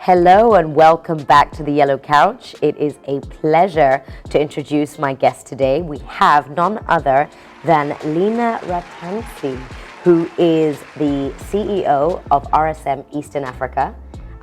Hello and welcome back to the Yellow Couch. It is a pleasure to introduce my guest today. We have none other than Lina Ratansi, who is the CEO of RSM Eastern Africa.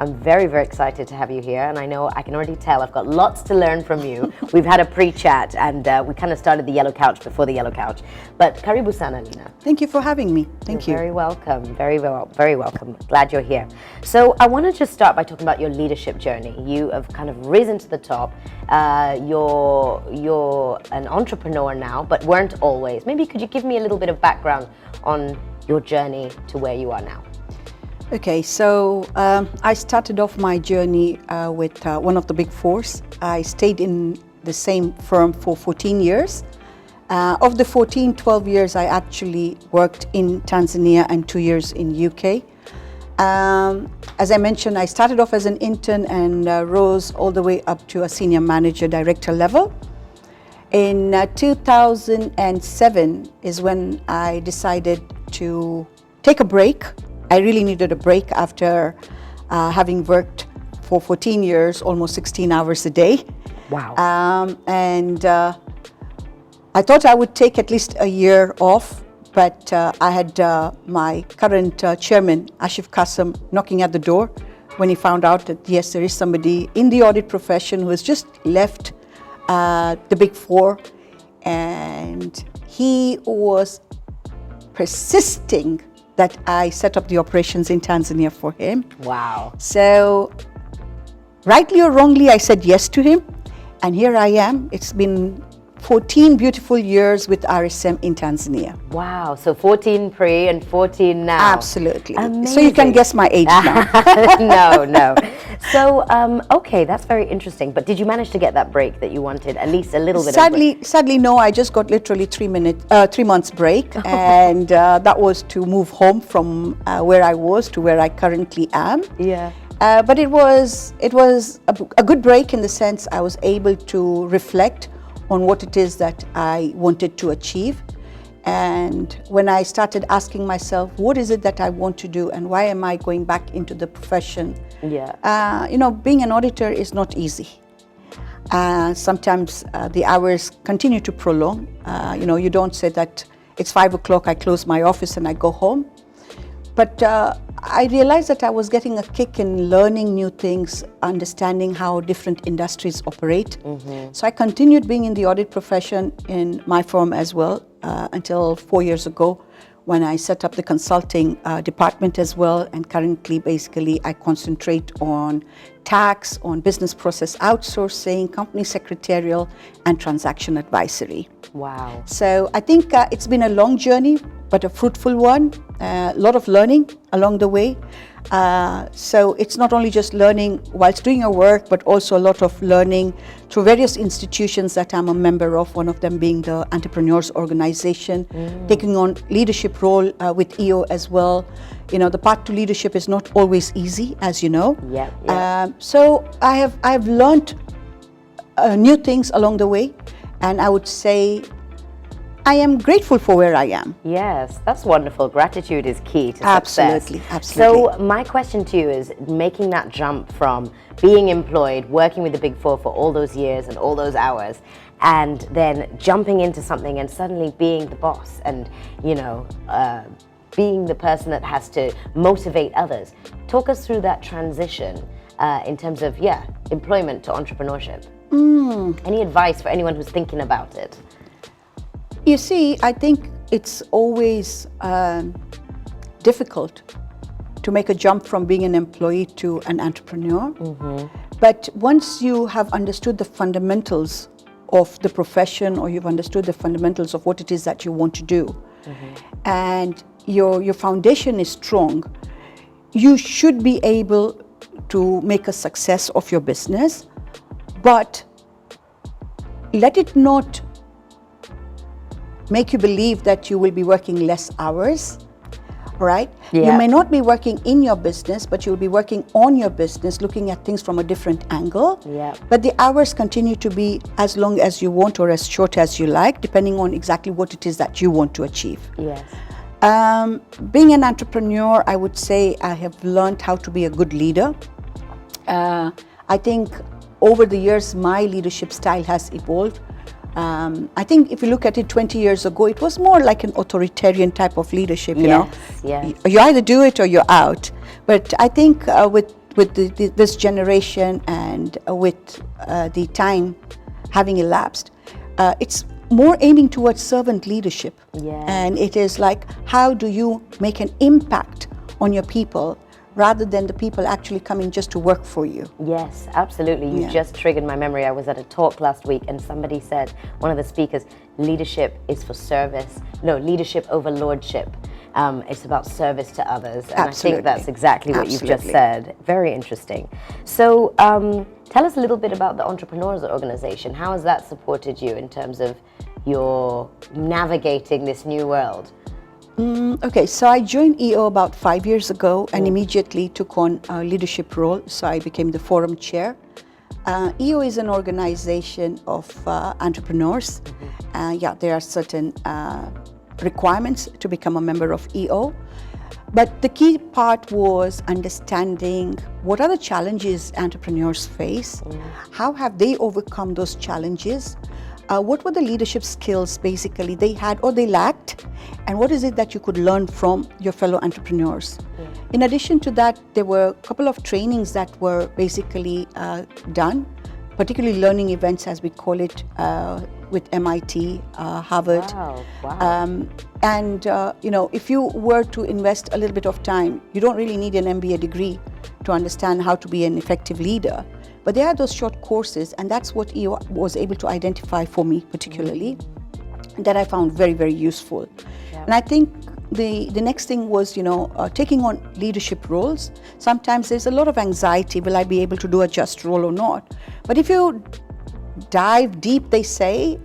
I'm very, very excited to have you here, and I know I can already tell I've got lots to learn from you. We've had a pre-chat, and we kind of started the Yellow Couch before the Yellow Couch. But karibu sana, Lina. Thank you for having me. Thank you. Very welcome. Very welcome. Glad you're here. So I want to just start by talking about your leadership journey. You have kind of risen to the top. You're an entrepreneur now, but weren't always. Maybe could you give me a little bit of background on your journey to where you are now? Okay, so I started off my journey with one of the big fours. I stayed in the same firm for 14 years. Of the 12 years I actually worked in Tanzania and 2 years in UK. As I mentioned, I started off as an intern and rose all the way up to a senior manager director level. In 2007 is when I decided to take a break. I really needed a break after having worked for 14 years, almost 16 hours a day. Wow. I thought I would take at least a year off, but I had my current chairman, Ashif Kasam, knocking at the door when he found out that, yes, there is somebody in the audit profession who has just left the Big Four, and he was persisting that I set up the operations in Tanzania for him. Wow. So, rightly or wrongly, I said yes to him, and here I am. It's been 14 beautiful years with RSM in Tanzania. Wow, so 14 pre and 14 now. Absolutely. Amazing. So you can guess my age now. No. So, okay, that's very interesting. But did you manage to get that break that you wanted? At least a little bit of break? Sadly, no. I just got literally 3 months break, and that was to move home from where I was to where I currently am. Yeah. But it was a good break in the sense I was able to reflect on what it is that I wanted to achieve. And when I started asking myself, what is it that I want to do and why am I going back into the profession? Yeah. Being an auditor is not easy. Sometimes the hours continue to prolong. You don't say that it's 5 o'clock, I close my office and I go home. But I realized that I was getting a kick in learning new things, understanding how different industries operate. Mm-hmm. So I continued being in the audit profession in my firm as well until 4 years ago when I set up the consulting department as well. And currently, basically, I concentrate on tax, on business process outsourcing, company secretarial, and transaction advisory. Wow. So I think it's been a long journey, but a fruitful one. A lot of learning along the way. So it's not only just learning whilst doing your work, but also a lot of learning through various institutions that I'm a member of, one of them being the Entrepreneurs Organization, taking on leadership role with EO as well. The path to leadership is not always easy, as you know. Yeah. So I've learned new things along the way, and I would say I am grateful for where I am. Yes, that's wonderful. Gratitude is key to success. Absolutely. So my question to you is making that jump from being employed, working with the Big Four for all those years and all those hours, and then jumping into something and suddenly being the boss and, being the person that has to motivate others. Talk us through that transition in terms of, employment to entrepreneurship. Any advice for anyone who's thinking about it? You see, I think it's always difficult to make a jump from being an employee to an entrepreneur. Mm-hmm. But once you have understood the fundamentals of the profession, or you've understood the fundamentals of what it is that you want to do, and your foundation is strong, you should be able to make a success of your business, but let it not make you believe that you will be working less hours, right? Yeah. You may not be working in your business, but you'll be working on your business, looking at things from a different angle. Yeah. But the hours continue to be as long as you want or as short as you like, depending on exactly what it is that you want to achieve. Yes. Being an entrepreneur, I would say I have learned how to be a good leader. I think over the years, my leadership style has evolved. I think if you look at it 20 years ago, it was more like an authoritarian type of leadership, you know. Yes. You either do it or you're out. But I think with this generation and with the time having elapsed, it's more aiming towards servant leadership. Yeah. And it is like, how do you make an impact on your people rather than the people actually coming just to work for you? Yes, absolutely. You just triggered my memory. I was at a talk last week and somebody said, one of the speakers, leadership is for service. No, leadership over lordship. It's about service to others. And Absolutely. I think that's exactly what you've just Absolutely. said. Very interesting. So tell us a little bit about the Entrepreneurs Organization. How has that supported you in terms of your navigating this new world? Okay, so I joined EO about 5 years ago and immediately took on a leadership role. So I became the forum chair. EO is an organization of entrepreneurs. There are certain requirements to become a member of EO. But the key part was understanding what are the challenges entrepreneurs face, how have they overcome those challenges, what were the leadership skills basically they had or they lacked, and what is it that you could learn from your fellow entrepreneurs. In addition to that, there were a couple of trainings that were basically done, particularly learning events as we call it, with MIT, Harvard. Wow. You know, if you were to invest a little bit of time, you don't really need an MBA degree to understand how to be an effective leader. But there are those short courses, and that's what EO was able to identify for me particularly, that I found very, very useful. And I think the next thing was, you know, taking on leadership roles. Sometimes there's a lot of anxiety, will I be able to do a just role or not? But if you dive deep, they say,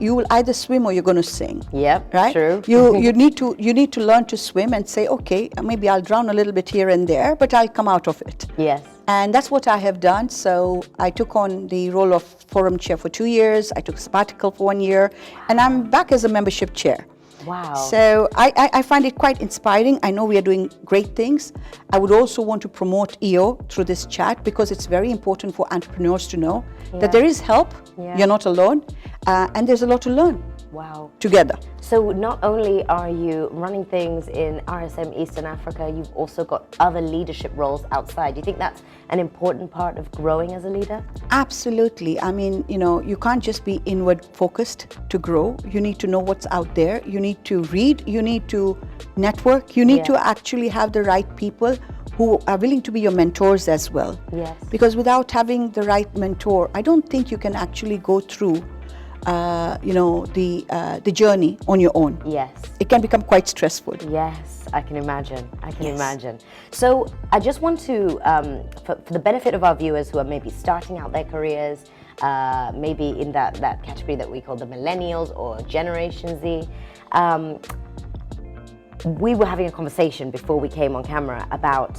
you will either swim or you're going to sing. Yep, right? true. You need to learn to swim and say, okay, maybe I'll drown a little bit here and there, but I'll come out of it. Yes. And that's what I have done. So I took on the role of forum chair for 2 years. I took a sabbatical for 1 year, and I'm back as a membership chair. Wow. So I find it quite inspiring. I know we are doing great things. I would also want to promote EO through this chat because it's very important for entrepreneurs to know that there is help. You're not alone, and there's a lot to learn. Wow. Together. So not only are you running things in RSM Eastern Africa, you've also got other leadership roles outside. Do you think that's an important part of growing as a leader? Absolutely. I mean, you know, you can't just be inward focused to grow. You need to know what's out there. You need to read. You need to network. You need to actually have the right people who are willing to be your mentors as well. Yes. Because without having the right mentor, I don't think you can actually go through the journey on your own. Yes. It can become quite stressful. Yes, I can imagine. I can imagine. So I just want to, for the benefit of our viewers who are maybe starting out their careers, maybe in that category that we call the millennials or Generation Z, we were having a conversation before we came on camera about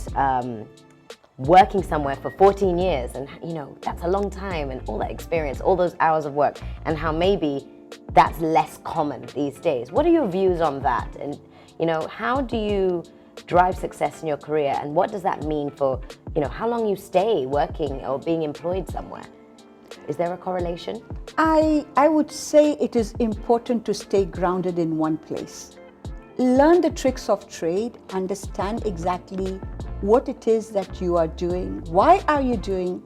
working somewhere for 14 years, and you know, that's a long time, and all that experience, all those hours of work, and how maybe that's less common these days. What are your views on that? And you know, how do you drive success in your career, and what does that mean for, you know, how long you stay working or being employed somewhere? Is there a correlation? I would say it is important to stay grounded in one place. Learn the tricks of trade, understand exactly what it is that you are doing. Why are you doing?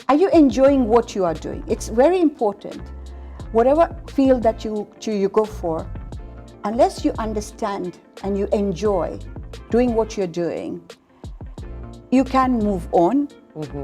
Are you enjoying what you are doing? It's very important. Whatever field that you go for, unless you understand and you enjoy doing what you're doing, you can move on.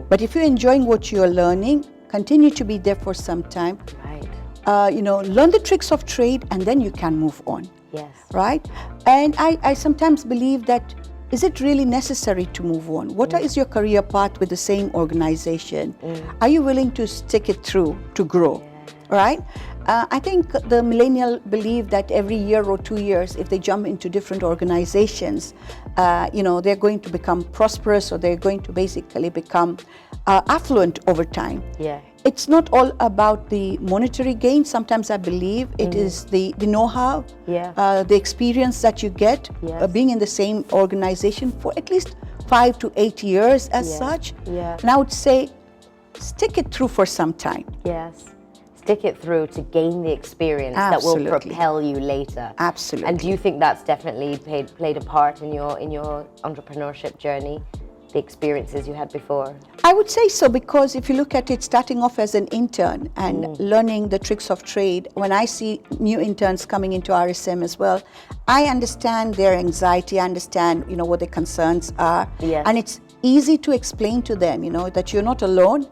But if you're enjoying what you're learning, continue to be there for some time. Right. Learn the tricks of trade, and then you can move on. Yes. Right? And I sometimes believe that, is it really necessary to move on? What is your career path with the same organization? Are you willing to stick it through to grow? Right? I think the millennial believe that every year or 2 years, if they jump into different organizations, they're going to become prosperous, or they're going to basically become affluent over time. Yeah. It's not all about the monetary gain. Sometimes I believe it is the know-how, the experience that you get being in the same organization for at least 5 to 8 years as such. Yeah. And I would say, stick it through for some time. Yes. Stick it through to gain the experience that will propel you later. Absolutely. And do you think that's definitely played a part in your entrepreneurship journey, the experiences you had before? I would say so, because if you look at it, starting off as an intern and learning the tricks of trade, when I see new interns coming into RSM as well, I understand their anxiety, I understand, what their concerns are. Yes. And it's easy to explain to them, that you're not alone.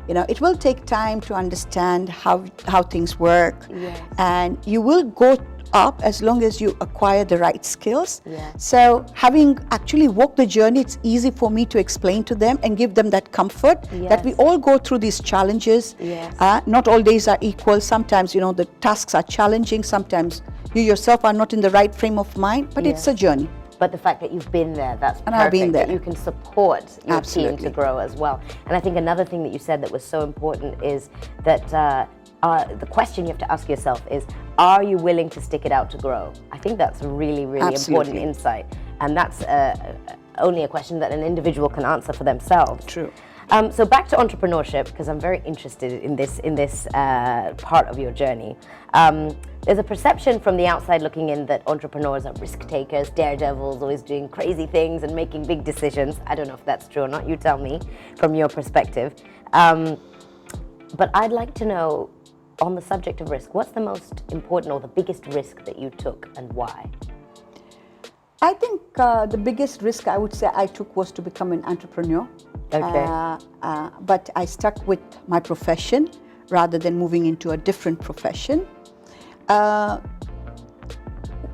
It will take time to understand how things work. Yes. And you will go up as long as you acquire the right skills. Yes. So having actually walked the journey, it's easy for me to explain to them and give them that comfort that we all go through these challenges. Yes. Not all days are equal. Sometimes, the tasks are challenging. Sometimes you yourself are not in the right frame of mind, but it's a journey. But the fact that you've been there, that's perfect. I've been there. That you can support your Absolutely. team to grow as well. And I think another thing that you said that was so important is that the question you have to ask yourself is, are you willing to stick it out to grow? I think that's a really, really important insight. And that's only a question that an individual can answer for themselves. True. So back to entrepreneurship, because I'm very interested in this part of your journey. There's a perception from the outside looking in that entrepreneurs are risk takers, daredevils, always doing crazy things and making big decisions. I don't know if that's true or not. You tell me from your perspective. But I'd like to know, on the subject of risk, what's the most important or the biggest risk that you took and why? I think the biggest risk I would say I took was to become an entrepreneur. Okay. But I stuck with my profession rather than moving into a different profession.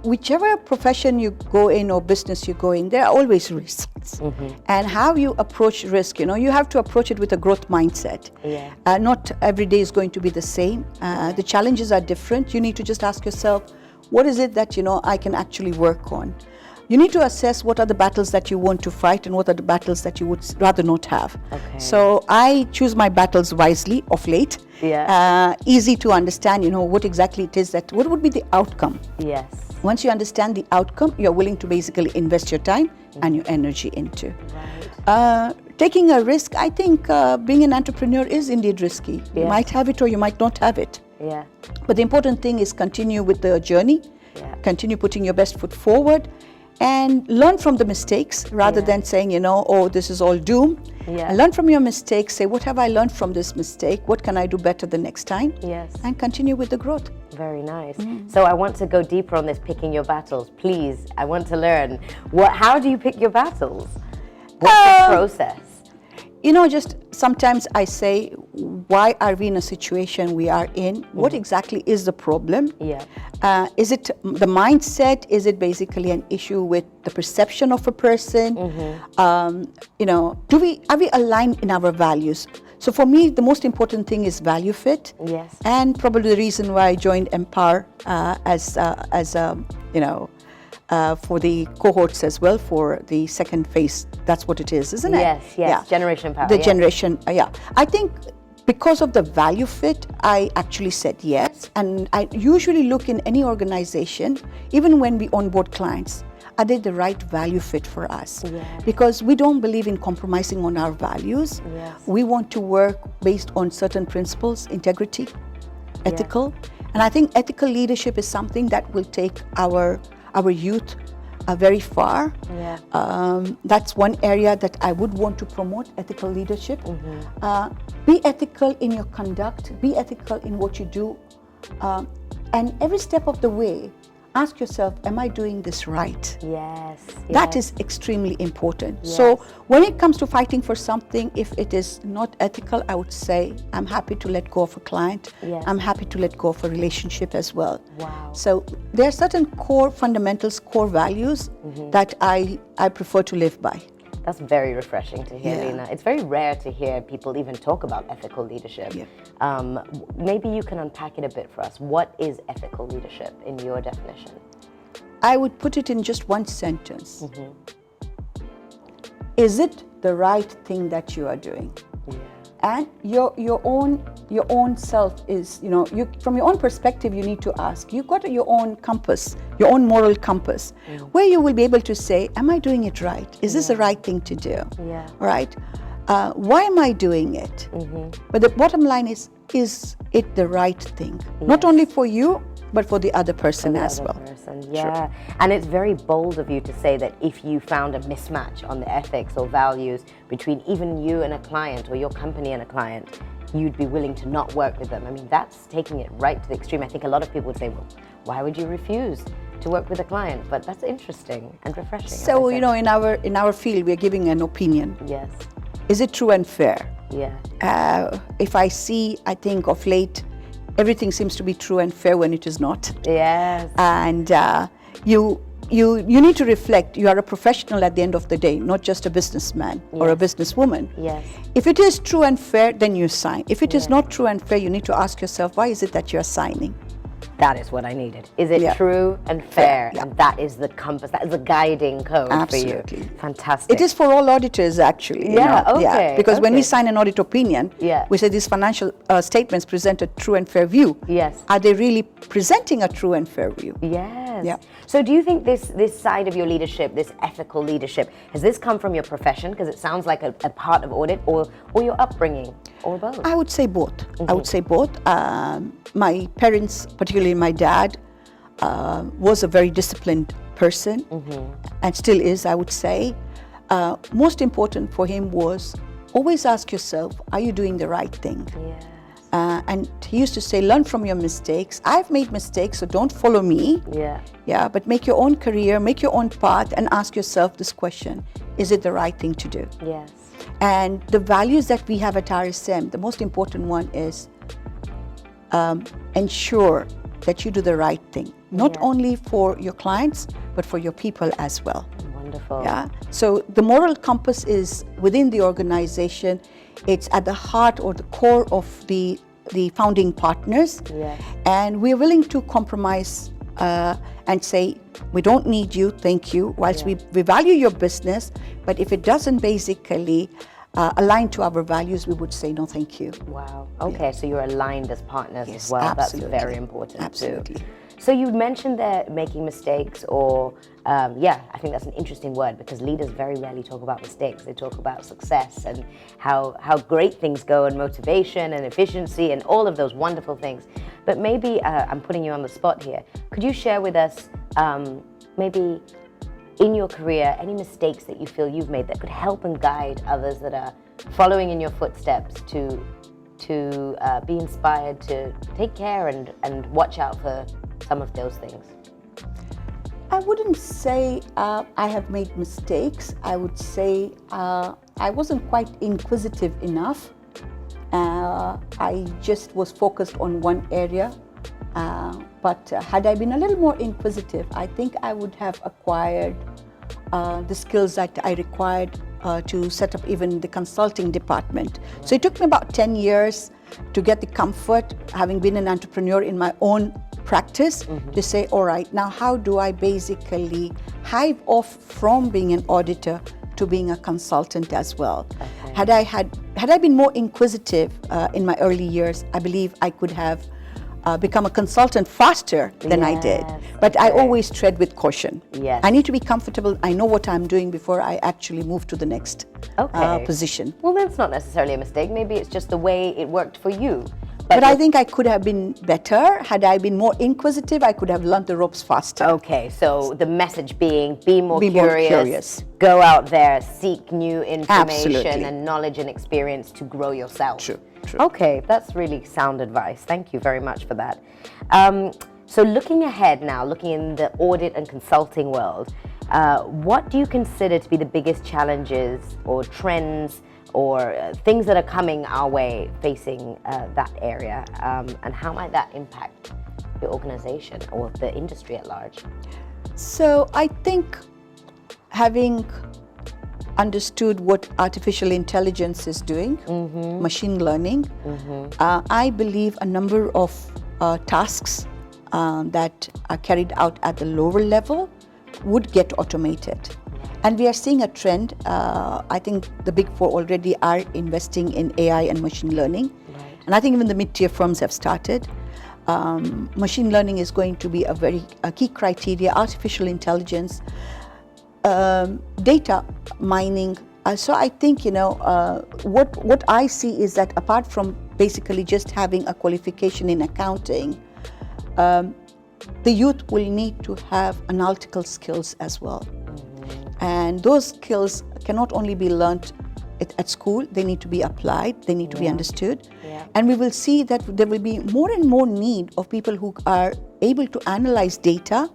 Whichever profession you go in or business you go in, there are always risks. And how you approach risk, you have to approach it with a growth mindset. Yeah. Not every day is going to be the same. The challenges are different. You need to just ask yourself, what is it that I can actually work on? You need to assess what are the battles that you want to fight and what are the battles that you would rather not have. Okay. So I choose my battles wisely of late. Yeah. Easy to understand, what exactly it is what would be the outcome. Yes. Once you understand the outcome, you're willing to basically invest your time and your energy into. Right. Taking a risk, I think being an entrepreneur is indeed risky. You might have it or you might not have it. Yeah. But the important thing is continue with the journey, continue putting your best foot forward, and learn from the mistakes rather than saying, oh, this is all doom. Yeah. And learn from your mistakes, say, what have I learned from this mistake? What can I do better the next time? Yes. And continue with the growth. Very nice. So I want to go deeper on this picking your battles. Please, I want to learn. How do you pick your battles? What's the process? Just sometimes I say, why are we in a situation we are in? What exactly is the problem? Yeah. Is it the mindset? Is it basically an issue with the perception of a person? Are we aligned in our values? So for me, the most important thing is value fit. Yes. And probably the reason why I joined Empower for the cohorts as well, for the second phase. That's what it is, isn't it? Yes. Yeah. Generation Power. The generation, I think because of the value fit, I actually said yes. And I usually look in any organization, even when we onboard clients, are they the right value fit for us? Yes. Because we don't believe in compromising on our values. Yes. We want to work based on certain principles, integrity, ethical. And I think ethical leadership is something that will take our youth very far. Yeah. That's one area that I would want to promote, ethical leadership. Be ethical in your conduct, be ethical in what you do. And every step of the way, ask yourself, am I doing this right? Yes. That is extremely important. Yes. So when it comes to fighting for something, if it is not ethical, I would say I'm happy to let go of a client. Yes. I'm happy to let go of a relationship as well. Wow. So there are certain core fundamentals, core values that I prefer to live by. That's very refreshing to hear, Lina. It's very rare to hear people even talk about ethical leadership. Yeah. Maybe you can unpack it a bit for us. What is ethical leadership in your definition? I would put it in just one sentence. Is it the right thing that you are doing? Yeah. And your own self is, you from your own perspective, you need to ask. You've got your own compass, your own moral compass, where you will be able to say, am I doing it right? Is this the right thing to do? Yeah. Right? Why am I doing it? But the bottom line is it the right thing? Yes. Not only for you, but for the other person as well. Yeah. Sure. And it's very bold of you to say that if you found a mismatch on the ethics or values between even you and a client, or your company and a client, you'd be willing to not work with them. I mean, that's taking it right to the extreme. I think a lot of people would say, well, why would you refuse to work with a client? But that's interesting and refreshing. So, in our field, we're giving an opinion. Yes. Is it true and fair? Yeah. If I think of late, everything seems to be true and fair when it is not. Yes. And you need to reflect. You are a professional at the end of the day, not just a businessman or a businesswoman. Yes. If it is true and fair, then you sign. If it is not true and fair, you need to ask yourself, why is it that you're signing? That is what I needed. Is it true and fair? Yeah. And that is the compass, that is the guiding code for you. Absolutely. Fantastic. It is for all auditors, actually. Okay. Because when we sign an audit opinion, we say these financial statements present a true and fair view. Yes. Are they really presenting a true and fair view? Yes. Yeah. So do you think this side of your leadership, this ethical leadership, has this come from your profession? Because it sounds like a part of audit, or your upbringing, or both? I would say both. I would say both. My parents, particularly my dad, was a very disciplined person, and still is, I would say. Most important for him was always ask yourself, are you doing the right thing? Yes. And he used to say, learn from your mistakes. I've made mistakes, so don't follow me. Yeah, but make your own career, make your own path, and ask yourself this question, is it the right thing to do? Yes. And the values that we have at RSM, the most important one is ensure that you do the right thing, not only for your clients, but for your people as well. Wonderful. Yeah. So the moral compass is within the organization. It's at the heart or the core of the founding partners. Yes. And we're willing to compromise and say, we don't need you, thank you, whilst we value your business, but if it doesn't basically align to our values, we would say no, thank you. Wow. Okay, so you're aligned as partners as well. Absolutely. That's very important. Absolutely. Too. So you mentioned that making mistakes, or I think that's an interesting word, because leaders very rarely talk about mistakes. They talk about success and how great things go, and motivation and efficiency and all of those wonderful things. But maybe I'm putting you on the spot here. Could you share with us maybe in your career any mistakes that you feel you've made that could help and guide others that are following in your footsteps to be inspired to take care and watch out for some of those things? I wouldn't say I have made mistakes. I would say I wasn't quite inquisitive enough. I just was focused on one area. But had I been a little more inquisitive, I think I would have acquired the skills that I required to set up even the consulting department. So it took me about 10 years to get the comfort, having been an entrepreneur in my own practice, to say, all right, now how do I basically hive off from being an auditor to being a consultant as well? Okay. Had I been more inquisitive in my early years, I believe I could have become a consultant faster than I did. But I always tread with caution. Yes. I need to be comfortable. I know what I'm doing before I actually move to the next position. Well, that's not necessarily a mistake. Maybe it's just the way it worked for you. But I think I could have been better. Had I been more inquisitive, I could have learned the ropes faster. Okay, so the message being, be more curious, go out there, seek new information and knowledge and experience to grow yourself. True. Okay, that's really sound advice. Thank you very much for that. So looking ahead now, looking in the audit and consulting world, what do you consider to be the biggest challenges or trends or things that are coming our way facing that area, and how might that impact your organization or the industry at large? So I think, having understood what artificial intelligence is doing, machine learning, I believe a number of tasks that are carried out at the lower level would get automated. And we are seeing a trend. I think the big four already are investing in AI and machine learning. Right. And I think even the mid-tier firms have started. Machine learning is going to be a key criteria, artificial intelligence, data mining. So I think, what I see is that apart from basically just having a qualification in accounting, the youth will need to have analytical skills as well. And those skills cannot only be learned at school, they need to be applied, they need to be understood. Yeah. And we will see that there will be more and more need of people who are able to analyze data,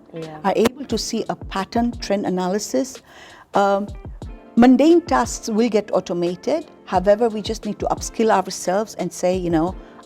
are able to see a pattern, trend analysis. Mundane tasks will get automated. However, we just need to upskill ourselves and say,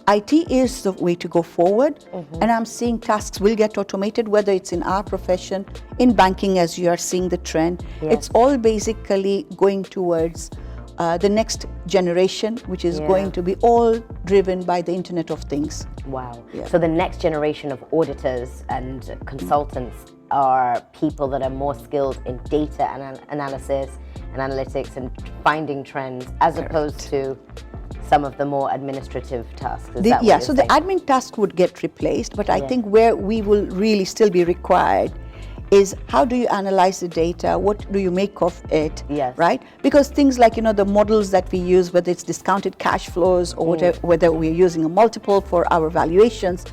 IT is the way to go forward. And I'm seeing tasks will get automated, whether it's in our profession, in banking, as you are seeing the trend. Yes. It's all basically going towards the next generation, which is going to be all driven by the Internet of Things. Wow. Yeah. So the next generation of auditors and consultants are people that are more skilled in data analysis and analytics and finding trends, as opposed to some of the more administrative tasks. Is that what you're so saying? the admin task would get replaced, but I think where we will really still be required is how do you analyze the data? What do you make of it? Yes. Right? Because things like, the models that we use, whether it's discounted cash flows or whether we're using a multiple for our valuations,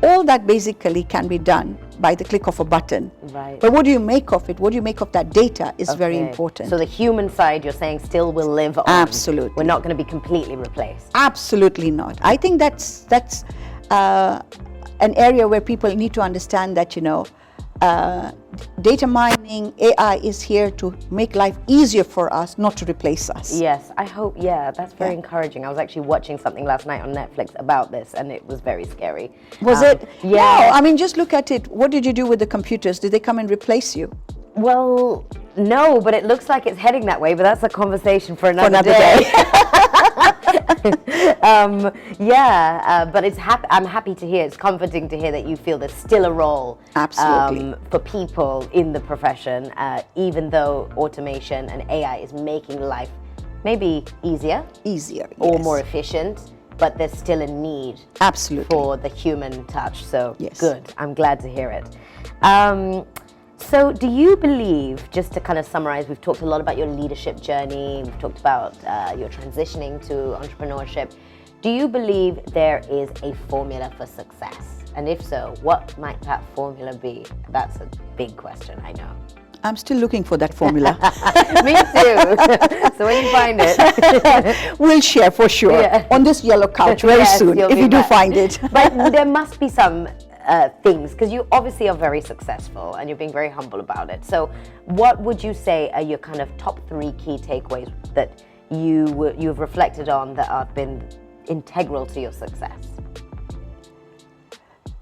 all that basically can be done by the click of a button. Right. But what do you make of it? What do you make of that data is very important. So the human side, you're saying, still will live on. Absolutely. We're not going to be completely replaced. Absolutely not. I think that's an area where people need to understand that, data mining, AI is here to make life easier for us, not to replace us. Yes, I hope, that's very encouraging. I was actually watching something last night on Netflix about this, and it was very scary. Was it? Yeah. No, I mean, just look at it. What did you do with the computers? Did they come and replace you? Well, no, but it looks like it's heading that way, but that's a conversation for another day. But I'm happy to hear, it's comforting to hear that you feel there's still a role for people in the profession, even though automation and AI is making life maybe easier or more efficient, but there's still a need for the human touch. So good, I'm glad to hear it. So do you believe, just to kind of summarize, we've talked a lot about your leadership journey, we've talked about your transitioning to entrepreneurship. Do you believe there is a formula for success? And if so, what might that formula be? That's a big question, I know. I'm still looking for that formula. Me too. So when you find it, we'll share for sure on this yellow couch very soon, if we do find it. But there must be some things, because you obviously are very successful and you're being very humble about it. So what would you say are your kind of top 3 key takeaways that you've reflected on that have been integral to your success?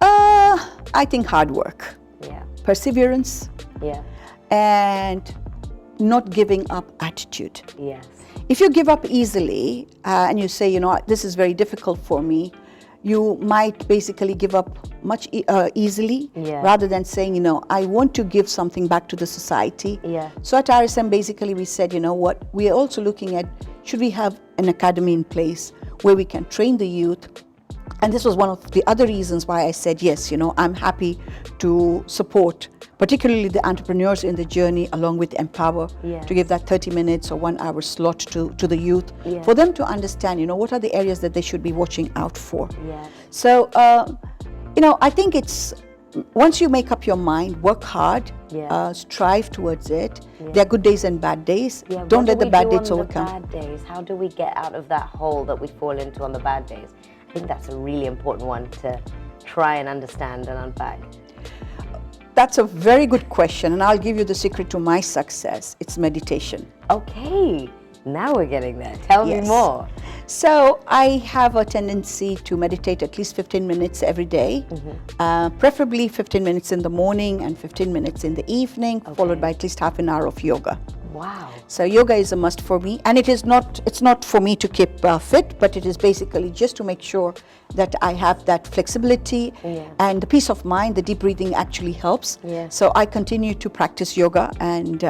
I think hard work, perseverance, and not giving up attitude. Yes. If you give up easily and you say, this is very difficult for me, you might basically give up much easily rather than saying, I want to give something back to the society. So at RSM, basically we said, we are also looking at, should we have an academy in place where we can train the youth? And this was one of the other reasons why I said, yes, I'm happy to support particularly the entrepreneurs in the journey, along with Empower, to give that 30 minutes or 1 hour slot to the youth, for them to understand, what are the areas that they should be watching out for. So, I think it's, once you make up your mind, work hard, strive towards it. There are good days and bad days. Don't let the bad days overcome. Bad days? How do we get out of that hole that we fall into on the bad days? I think that's a really important one to try and understand and unpack. That's a very good question, and I'll give you the secret to my success. It's meditation. Okay, now we're getting there. Tell me more. So I have a tendency to meditate at least 15 minutes every day, preferably 15 minutes in the morning and 15 minutes in the evening, followed by at least half an hour of yoga. Wow. So yoga is a must for me, and it's not for me to keep fit, but it is basically just to make sure that I have that flexibility and the peace of mind. The deep breathing actually helps. Yeah. So I continue to practice yoga and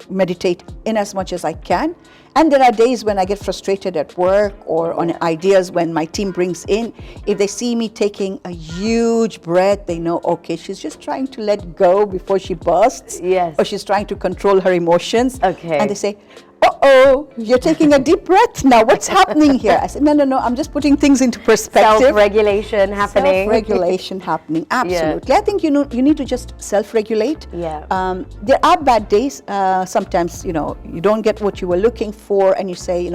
meditate in as much as I can. And there are days when I get frustrated at work or on ideas when my team brings in. If they see me taking a huge breath, they know, okay, she's just trying to let go before she bursts. Yes. Or she's trying to control her emotions. Okay. And they say, uh-oh, you're taking a deep breath now. What's happening here? I said, no, I'm just putting things into perspective. Self-regulation happening. Self-regulation happening, absolutely. I think you need to just self-regulate. Yeah. There are bad days. Sometimes, you don't get what you were looking for, and you say,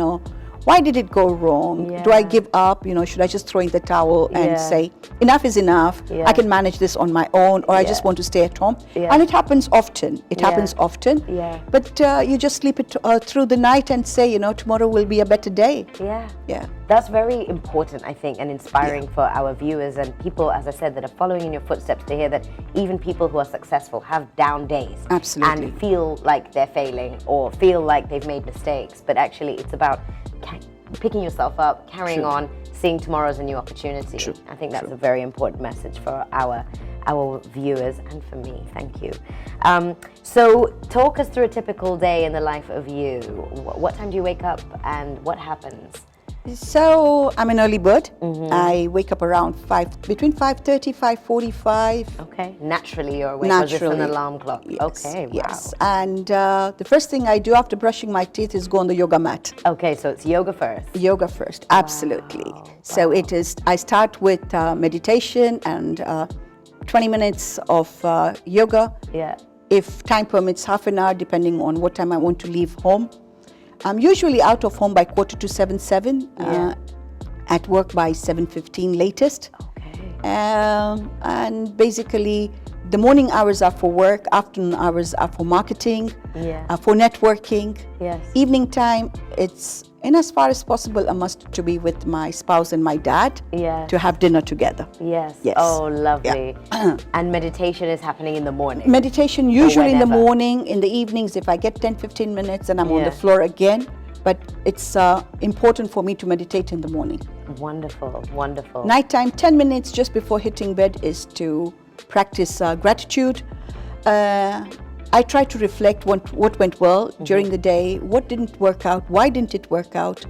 why did it go wrong? Yeah. Do I give up? Should I just throw in the towel and say, enough is enough. Yeah. I can manage this on my own, or I just want to stay at home. Yeah. And it happens often. Yeah. But you just sleep it through the night and say, tomorrow will be a better day. Yeah. Yeah. That's very important, I think, and inspiring for our viewers and people, as I said, that are following in your footsteps, to hear that even people who are successful have down days. Absolutely. And feel like they're failing or feel like they've made mistakes. But actually, it's about picking yourself up, carrying on, seeing tomorrow as a new opportunity. True. I think that's a very important message for our viewers and for me. Thank you. So talk us through a typical day in the life of you. What time do you wake up and what happens? So I'm an early bird. I wake up around between 5:30, 5:45. Okay, naturally you're awake. Naturally. Or just an alarm clock? Yes, okay, wow. Yes, and the first thing I do after brushing my teeth is go on the yoga mat. Okay, so it's yoga first. Yoga first, absolutely. So it is. I start with meditation and 20 minutes of yoga. Yeah. If time permits, half an hour, depending on what time I want to leave home. I'm usually out of home by 7:45, at work by 7:15 latest. Okay. And basically, the morning hours are for work, afternoon hours are for marketing, for networking. Yes. Evening time, it's, in as far as possible, a must to be with my spouse and my dad to have dinner together. Yes. Yes. Oh, lovely. And meditation is happening in the morning? Meditation usually in the morning. In the evenings, if I get 10-15 minutes, and I'm on the floor again. But it's important for me to meditate in the morning. Wonderful, wonderful. Nighttime, 10 minutes just before hitting bed is to practice gratitude. I try to reflect what went well during the day, what didn't work out, why didn't it work out,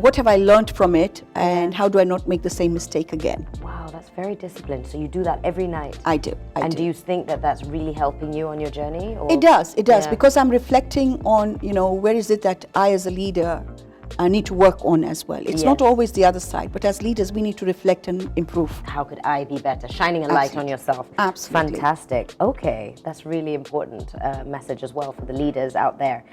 what have I learned from it, and how do I not make the same mistake again. Wow, that's very disciplined. So you do that every night? I do. And do you think that that's really helping you on your journey? Or? It does, because I'm reflecting on, where is it that I as a leader need to work on as well. It's not always the other side, but as leaders, we need to reflect and improve. How could I be better? Shining a light on yourself. Absolutely. Fantastic. Okay, that's really important message as well for the leaders out there.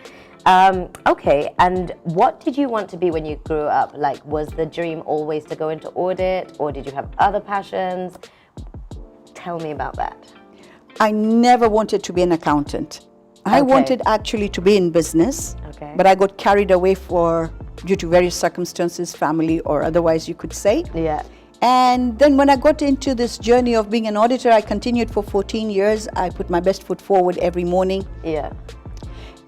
Okay, and what did you want to be when you grew up? Like, was the dream always to go into audit, or did you have other passions? Tell me about that. I never wanted to be an accountant. I wanted actually to be in business, but I got carried away due to various circumstances, family or otherwise you could say. Yeah. And then when I got into this journey of being an auditor, I continued for 14 years. I put my best foot forward every morning. Yeah.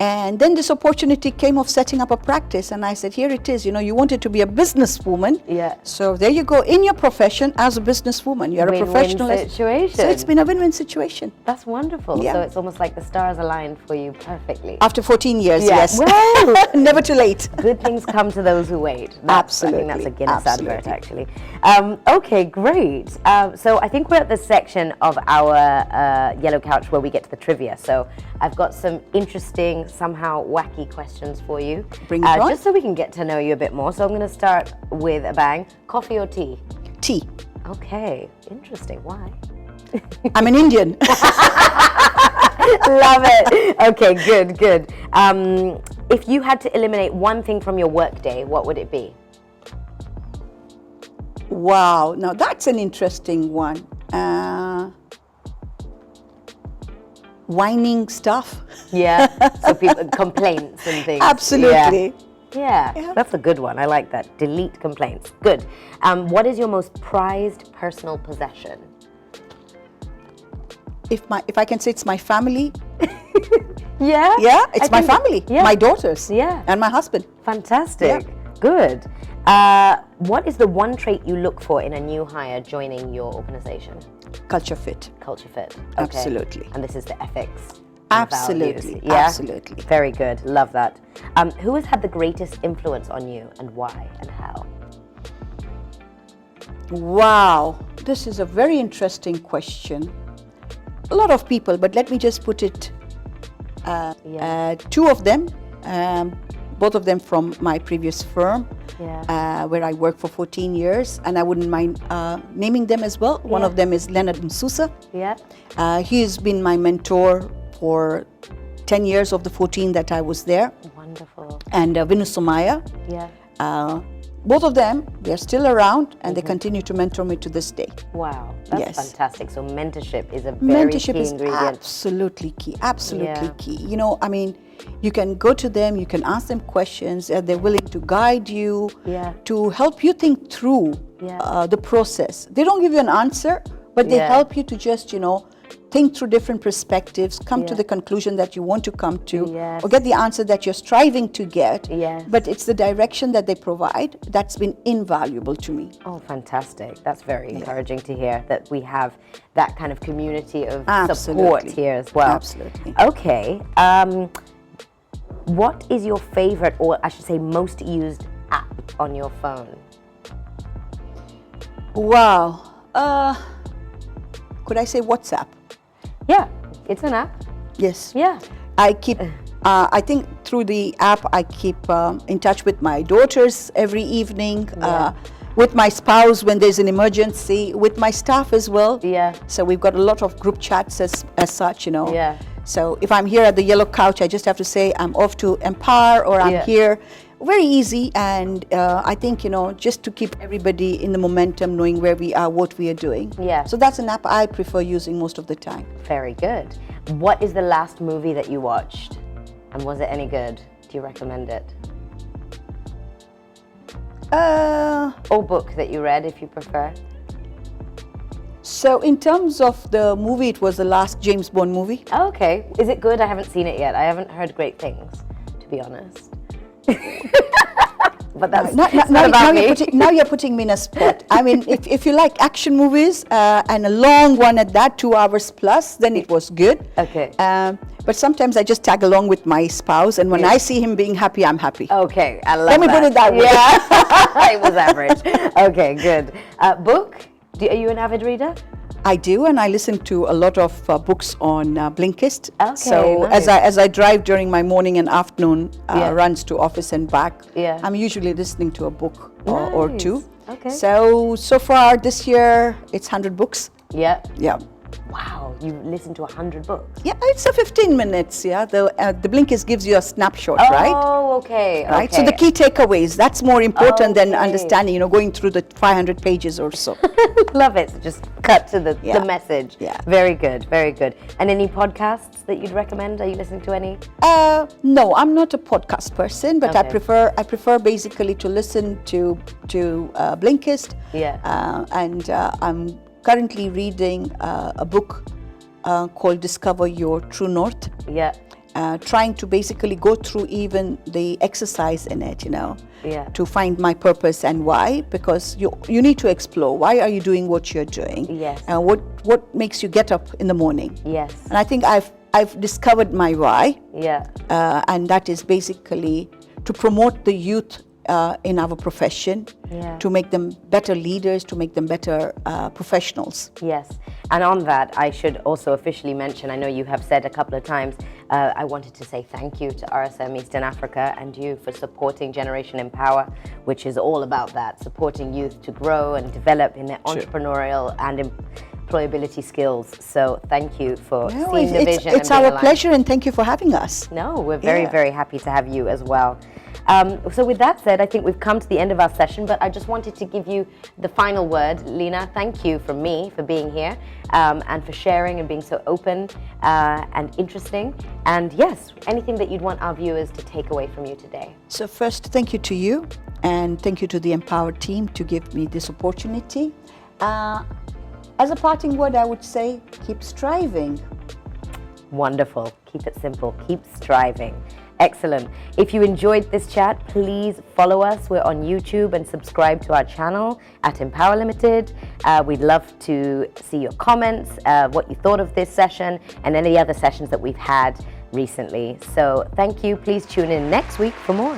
And then this opportunity came of setting up a practice, and I said, here it is, you wanted to be a businesswoman. Yeah. So there you go, in your profession as a buesswoman. You're a professional. Win-win situation. So it's been a win-win situation. That's wonderful. Yeah. So it's almost like the stars aligned for you perfectly. After 14 years, yes. Well, never too late. Good things come to those who wait. Absolutely. I think that's a Guinness advert, actually. Okay, great. So I think we're at the section of our Yellow Couch where we get to the trivia. So I've got some interesting, somehow wacky questions for you. Bring it on. Just so we can get to know you a bit more. So I'm going to start with a bang. Coffee or tea? Tea. Okay, interesting. Why? I'm an Indian. Love it. Okay, good. If you had to eliminate one thing from your workday, what would it be? Wow, now that's an interesting one. Whining stuff. Yeah, so people, complaints and things. Absolutely. Yeah, that's a good one. I like that. Delete complaints. Good. What is your most prized personal possession? If I can say it's my family. Yeah? Yeah, it's my family, yeah. my daughters, Yeah. and my husband. Fantastic. Yeah. Good. What is the one trait you look for in a new hire joining your organization? Culture fit. Culture fit. Okay. Absolutely. And this is the ethics. and Absolutely. values. Yeah? Absolutely. Very good. Love that. Who has had the greatest influence on you and why and how? Wow. This is a very interesting question. A lot of people, but let me just put it, two of them, both of them from my previous firm, where I worked for 14 years, and I wouldn't mind naming them as well. One of them is Leonard Msusa. He has been my mentor for 10 years of the 14 that I was there. Wonderful. And Vinu Somaya. Both of them, they're still around, and they continue to mentor me to this day. Wow, that's fantastic. So mentorship is a very mentorship key is ingredient. Absolutely key, absolutely key. You know, I mean, you can go to them, you can ask them questions, and they're willing to guide you, to help you think through the process. They don't give you an answer, but they help you to just, you know, think through different perspectives, come to the conclusion that you want to come to, or get the answer that you're striving to get. But it's the direction that they provide that's been invaluable to me. Oh, fantastic. That's very encouraging to hear that we have that kind of community of support here as well. Absolutely. Okay. What is your favorite, or I should say most used app on your phone? Wow. Could I say WhatsApp? Yeah, it's an app. Yes. Yeah. I keep, I think through the app, I keep in touch with my daughters every evening, with my spouse when there's an emergency, with my staff as well. So we've got a lot of group chats as such, you know. So if I'm here at the Yellow Couch, I just have to say I'm off to Empower, or I'm here. Very easy, and I think, you know, just to keep everybody in the momentum, knowing where we are, what we are doing. So that's an app I prefer using most of the time. Very good. What is the last movie that you watched, and was it any good? Do you recommend it? Or book that you read, if you prefer. So in terms of the movie, it was the last James Bond movie. Oh, okay. Is it good? I haven't seen it yet. I haven't heard great things, to be honest. But that's now you're putting me in a spot. I mean, if you like action movies and a long one at that, 2 hours plus, then it was good. Okay. But sometimes I just tag along with my spouse, and when I see him being happy, I'm happy. Okay, I love Let me put it that way. Yeah, it was average. Okay, good. Book? Are you an avid reader? I do, and I listen to a lot of books on Blinkist. Okay, so nice. as I drive during my morning and afternoon runs to office and back, I'm usually listening to a book or two. Okay. So far this year, it's 100 books. Yeah. Wow, you listen to 100 books? Yeah, it's a 15 minutes, The Blinkist gives you a snapshot, right? Oh, okay. Right, so the key takeaways, that's more important than understanding, you know, going through the 500 pages or so. Love it. So just cut to the message. Very good, very good. And any podcasts that you'd recommend? Are you listening to any? No, I'm not a podcast person, but I prefer basically to listen to Blinkist. And I'm currently reading a book called Discover Your True North. Trying to basically go through even the exercise in it, you know, to find my purpose and why, because you need to explore why are you doing what you're doing, and what makes you get up in the morning. And I think I've discovered my why, and that is basically to promote the youth in our profession, to make them better leaders, to make them better professionals. And on that, I should also officially mention, I know you have said a couple of times, I wanted to say thank you to RSM Eastern Africa and you for supporting Generation Empower, which is all about that, supporting youth to grow and develop in their entrepreneurial and employability skills. So thank you for seeing the vision. It's our pleasure, and thank you for having us. No, we're very, very happy to have you as well. So with that said, I think we've come to the end of our session, but I just wanted to give you the final word. Lina, thank you from me for being here and for sharing and being so open and interesting. And yes, anything that you'd want our viewers to take away from you today? So first, thank you to you, and thank you to the Empower team to give me this opportunity. As a parting word, I would say, keep striving. Wonderful. Keep it simple. Keep striving. Excellent. If you enjoyed this chat, please follow us. We're on YouTube and subscribe to our channel at Empower Limited. We'd love to see your comments, what you thought of this session and any other sessions that we've had recently. So thank you. Please tune in next week for more.